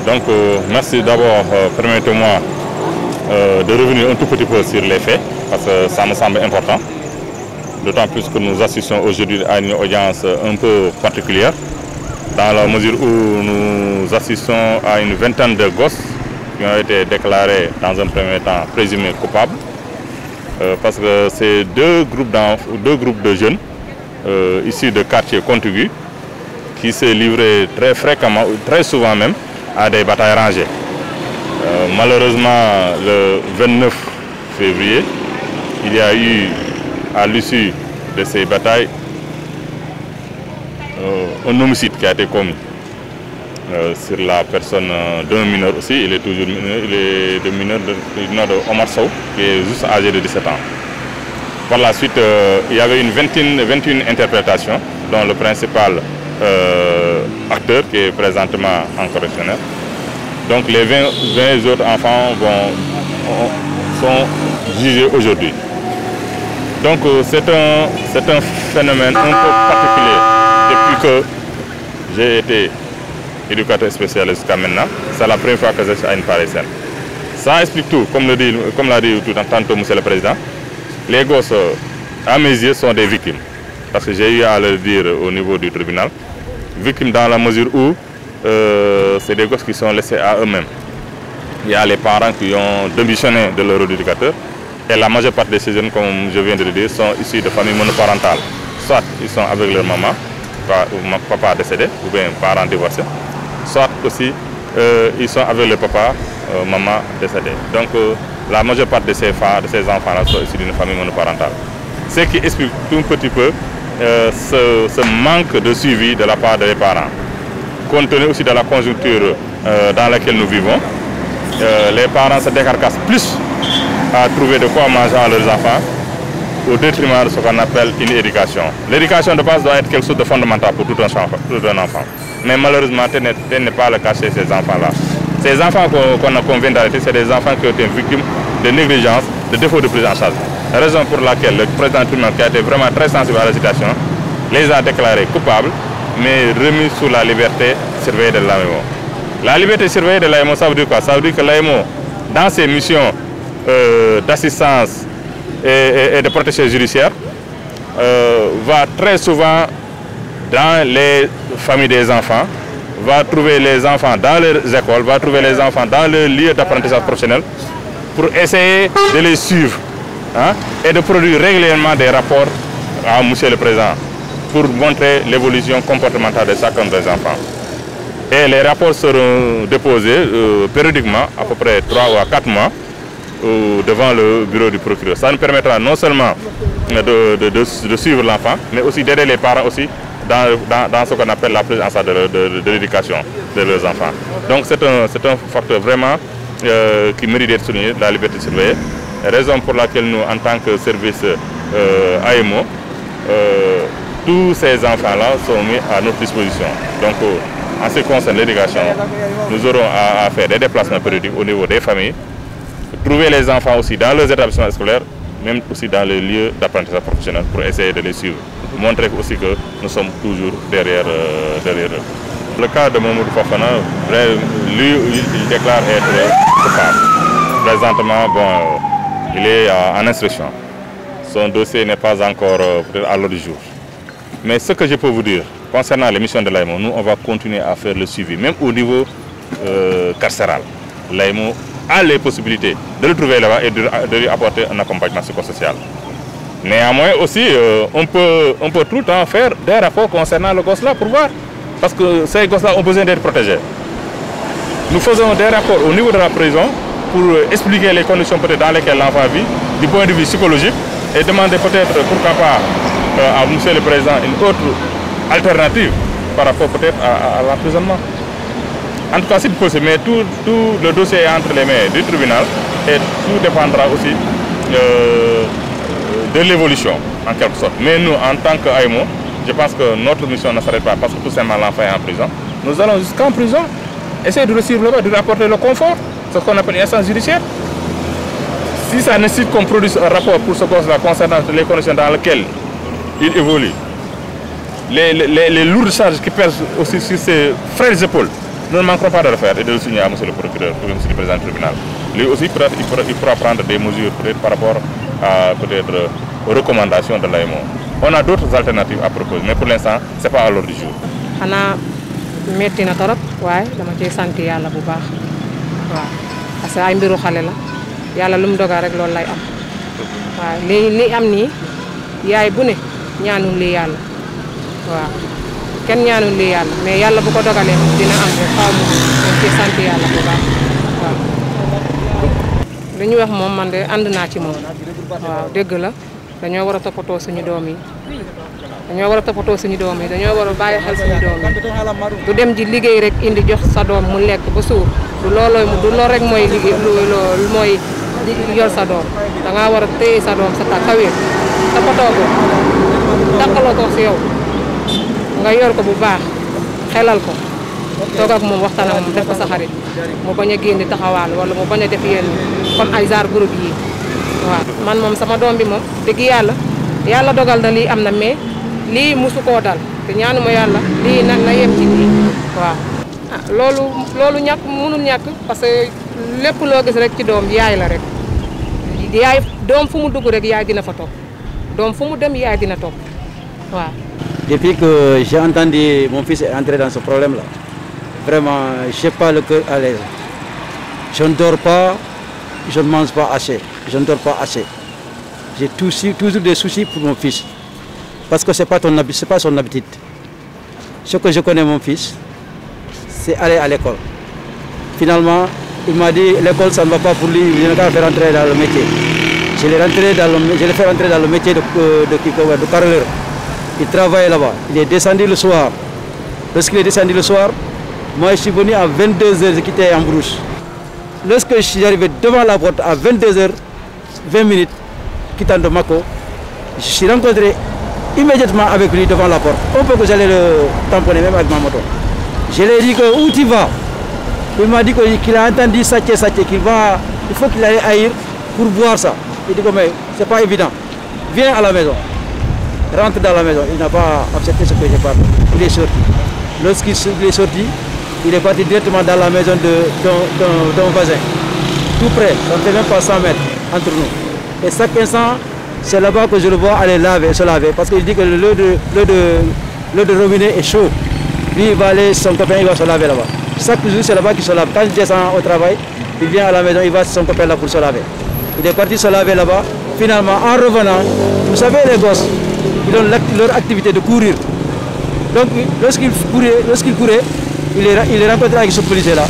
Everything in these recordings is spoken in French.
Donc merci d'abord, permettez-moi de revenir un tout petit peu sur les faits, parce que ça me semble important. D'autant plus que nous assistons aujourd'hui à une audience un peu particulière, dans la mesure où nous assistons à une vingtaine de gosses qui ont été déclarés dans un premier temps présumés coupables, parce que c'est deux groupes de jeunes issus de quartiers contigus qui se livraient très fréquemment, très souvent même, à des batailles rangées. Malheureusement, le 29 février, il y a eu, à l'issue de ces batailles, un homicide qui a été commis sur la personne d'un mineur aussi. Il est toujours mineur, il est de mineur de Omar Sow, qui est juste âgé de 17 ans. Par la suite, il y avait une 21 interprétations, dont le principal acteur qui est présentement en correctionnel. Donc les 20 autres enfants sont jugés aujourd'hui. Donc c'est un phénomène un peu particulier depuis que j'ai été éducateur spécial jusqu'à maintenant. C'est la première fois que je suis à une pareille scène. Ça explique tout, comme l'a dit tout tantôt M. le Président. Les gosses, à mes yeux, sont des victimes. Parce que j'ai eu à le dire au niveau du tribunal. Victimes dans la mesure où c'est des gosses qui sont laissés à eux-mêmes. Il y a les parents qui ont démissionné de leur éducateur. Et la majeure partie de ces jeunes, comme je viens de le dire, sont issus de familles monoparentales. Soit ils sont avec leur maman, papa décédé, ou bien parents divorcés. Soit aussi ils sont avec le papa, maman décédée. Donc la majeure partie de ces enfants-là sont issus d'une famille monoparentale. Ce qui explique tout un petit peu ce manque de suivi de la part des parents. Compte tenu aussi de la conjoncture dans laquelle nous vivons, les parents se décarcassent plus à trouver de quoi manger à leurs enfants au détriment de ce qu'on appelle une éducation. L'éducation de base doit être quelque chose de fondamental pour tout un enfant. Mais malheureusement, tel n'est pas le cas chez ces enfants-là. Ces enfants qu'on vient d'arrêter, c'est des enfants qui ont été victimes de négligence, de défaut de prise en charge. La raison pour laquelle le président du tribunal, qui a été vraiment très sensible à la situation, les a déclarés coupables, mais remis sous la liberté surveillée de l'AEMO. La liberté surveillée de l'AEMO, ça veut dire quoi? Ça veut dire que l'AEMO, dans ses missions d'assistance et de protection judiciaire, va très souvent dans les familles des enfants, va trouver les enfants dans leurs écoles, va trouver les enfants dans leurs lieux d'apprentissage professionnel pour essayer de les suivre et de produire régulièrement des rapports à M. le Président pour montrer l'évolution comportementale de chacun des enfants. Et les rapports seront déposés périodiquement, à peu près 3 ou 4 mois, devant le bureau du procureur. Ça nous permettra non seulement de suivre l'enfant, mais aussi d'aider les parents aussi dans ce qu'on appelle la prise en charge de l'éducation de leurs enfants. Donc c'est un facteur vraiment qui mérite d'être souligné, la liberté surveillée. Raison pour laquelle nous, en tant que service AEMO, tous ces enfants-là sont mis à notre disposition. Donc en ce qui concerne l'éducation, nous aurons à faire des déplacements périodiques au niveau des familles, trouver les enfants aussi dans leurs établissements scolaires, même aussi dans les lieux d'apprentissage professionnel pour essayer de les suivre. Montrer aussi que nous sommes toujours derrière eux. Le cas de Mamoudou Fofana, lui, il déclare être coupable. Présentement, il est en instruction. Son dossier n'est pas encore à l'ordre du jour. Mais ce que je peux vous dire, concernant les missions de l'AEMO, nous, on va continuer à faire le suivi, même au niveau carcéral. L'AEMO a les possibilités de le trouver là-bas et de lui apporter un accompagnement psychosocial. Néanmoins aussi, on peut tout le temps faire des rapports concernant le gosse-là pour voir. Parce que ces gosses-là ont besoin d'être protégés. Nous faisons des rapports au niveau de la prison pour expliquer les conditions peut-être dans lesquelles l'enfant vit, du point de vue psychologique, et demander peut-être, pourquoi pas, à M. le Président une autre alternative par rapport peut-être à l'emprisonnement. En tout cas, c'est possible, mais tout le dossier est entre les mains du tribunal et tout dépendra aussi de l'évolution, en quelque sorte. Mais nous, en tant qu'AEMO, je pense que notre mission ne s'arrête pas parce que tout simplement l'enfant est en prison. Nous allons jusqu'en prison, essayer de le suivre là-bas, de lui apporter le confort, ce qu'on appelle une instance judiciaire. Si ça nécessite qu'on produise un rapport pour ce gosse-là concernant les conditions dans lesquelles il évolue, les lourdes charges qui pèsent aussi sur ses frères épaules, Nous ne manquerons pas de le faire et de le signer à M. le procureur ou M. le président du tribunal. Lui aussi, il pourra prendre des mesures par rapport à peut-être aux recommandations de l'AMO. On a d'autres alternatives à proposer, mais pour l'instant, ce n'est pas à l'ordre du jour. Xanaa metti na torop waaye dama ciy sant yàlla bu baax waaw parce que ay mbiru xale la yàlla lu mu dogal rek loolu lay am waaw li am nii yaay bu ne ñaanul lii yàlla waaw kenn ñaanul lii yàlla mais yàlla bu ko dogalee dina am rek xaw ma ciy sant yàlla bu baax waaw. li ñu wax moom man de ànd naa ci moom waaw dégg la dañoo war a toppatoo suñu doom yi. dañoo war a toppatoo suñu doom yi dañoo war a bàyyi xel suñu doom yi du dem ji liggéey rek indi jox sa doom mu lekk ba suur du loolu rek mooy liggéey loolu mooy yor sa doom da ngaa war a téye sa doom sa kawee toppatoo ko takkaloo ko si yow nga yor ko bu baax xelal ko toog ak moom waxtaan ak moom def ko sa xarit mu bañ a génn di taxawaal wala mu bañ a def yenn comme ay genre groupe yi waaw man moom sama doom bi moom dëgg yàlla dogal na lii am na mais lii musu koo dal te ñaanuma yàlla lii na yem ci lii waaw. loolu ñàkk mënul ñàkk parce que lépp loo gis rek ci doom yaay la rek yaay doom fu mu dugg rek yaay dina fa topp doom fu mu dem yaay dina topp waaw. Depuis que j'ai entendu mon fils est entré dans ce problème-là, vraiment, je n'ai pas le cœur à l'aise. Je ne dors pas, je ne mange pas assez, je ne dors pas assez. J'ai toujours des soucis pour mon fils. Parce que ce n'est pas son habitude. Ce que je connais mon fils, c'est aller à l'école. Finalement, il m'a dit l'école ça ne va pas pour lui, il n'a qu'à faire entrer dans le métier. Je l'ai fait rentrer dans le métier de carreleur. Il travaille là-bas. Il est descendu le soir. Lorsqu'il est descendu le soir, moi je suis venu à 22h, j'ai quitté en brousse. Lorsque je suis arrivé devant la porte à 22h20, quittant de Mako, je suis rencontré immédiatement avec lui devant la porte. On peut que j'allais le tamponner même avec ma moto. Je lui ai dit que où tu vas? Il m'a dit qu'il a entendu Satché, il faut qu'il aille ailleurs pour voir ça. Il dit que mais c'est pas évident. Viens à la maison. Rentre dans la maison. Il n'a pas accepté ce que je parle. Il est sorti. Lorsqu'il est sorti, il est parti directement dans la maison d'un voisin. Tout près, ça ne fait même pas 100 mètres entre nous. Et chaque instant, c'est là-bas que je le vois aller se laver. Parce qu'il dit que l'eau de robinet est chaud. Lui, il va aller, son copain, il va se laver là-bas. Chaque jour, c'est là-bas qu'il se lave. Quand il descend au travail, il vient à la maison, il va son copain là pour se laver. Il est parti se laver là-bas. Finalement, en revenant, vous savez, les gosses, ils ont leur activité de courir. Donc, lorsqu'il courait, il est rencontré avec ce policier-là.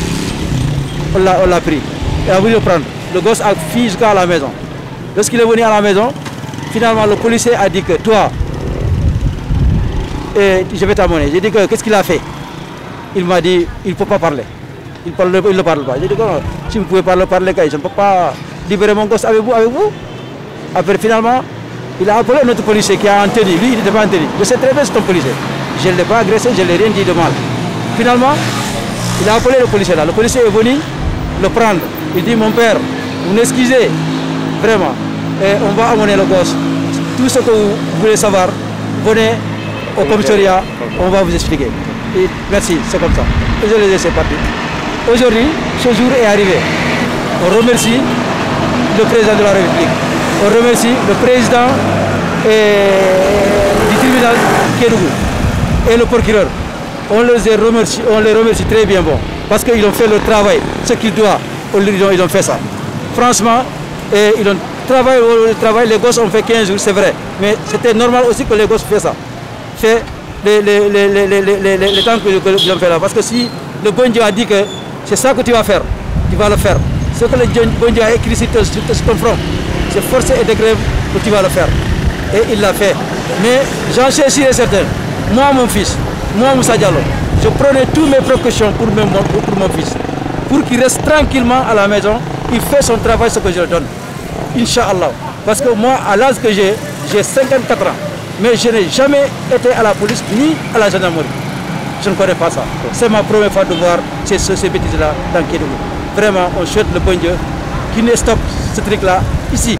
On l'a pris. Et a voulu le prendre. Le gosse a fui jusqu'à la maison. Lorsqu'il est venu à la maison, finalement, le policier a dit que toi, je vais t'amener. J'ai dit que qu'est-ce qu'il a fait? Il m'a dit, il ne peut pas parler. Il ne parle pas. J'ai dit que non, si vous pouvez parler, je ne peux pas libérer mon gosse avec vous. Après, finalement, il a appelé notre policier qui a en tenue. Lui, il n'était pas en tenue. Je sais très bien c'est un policier. Je ne l'ai pas agressé, je ne l'ai rien dit de mal. Finalement, il a appelé le policier là. Le policier est venu le prendre. Il dit, mon père, vous m'excusez, vraiment. Et on va amener le gosse. Tout ce que vous voulez savoir, venez au commissariat, on va vous expliquer. Et merci, c'est comme ça. Et je les laisse partir. Aujourd'hui, ce jour est arrivé. On remercie le président de la République. On remercie le président du tribunal Kédougou et le procureur. On les remercie très bien bon, parce qu'ils ont fait le travail, ce qu'ils doivent, ils ont fait ça. Franchement, ils ont travaillé, les gosses ont fait 15 jours, c'est vrai, mais c'était normal aussi que les gosses fassent ça. Fait les temps qu'ils ont fait là, parce que si le bon Dieu a dit que c'est ça que tu vas faire, tu vas le faire. Ce que le bon Dieu a écrit sur ton front, c'est forcé et décret que tu vas le faire. Et il l'a fait. Mais j'en suis sûr et certain, moi mon fils, moi Moussa Diallo, je prenais toutes mes précautions pour mon fils. Pour qu'il reste tranquillement à la maison, il fait son travail, ce que je le donne. Inch'Allah. Parce que moi, à l'âge que j'ai 54 ans. Mais je n'ai jamais été à la police ni à la gendarmerie. Je ne connais pas ça. C'est ma première fois de voir ces bêtises-là dans Kédougou. Vraiment, on souhaite le bon Dieu qui ne stoppe ce truc-là ici.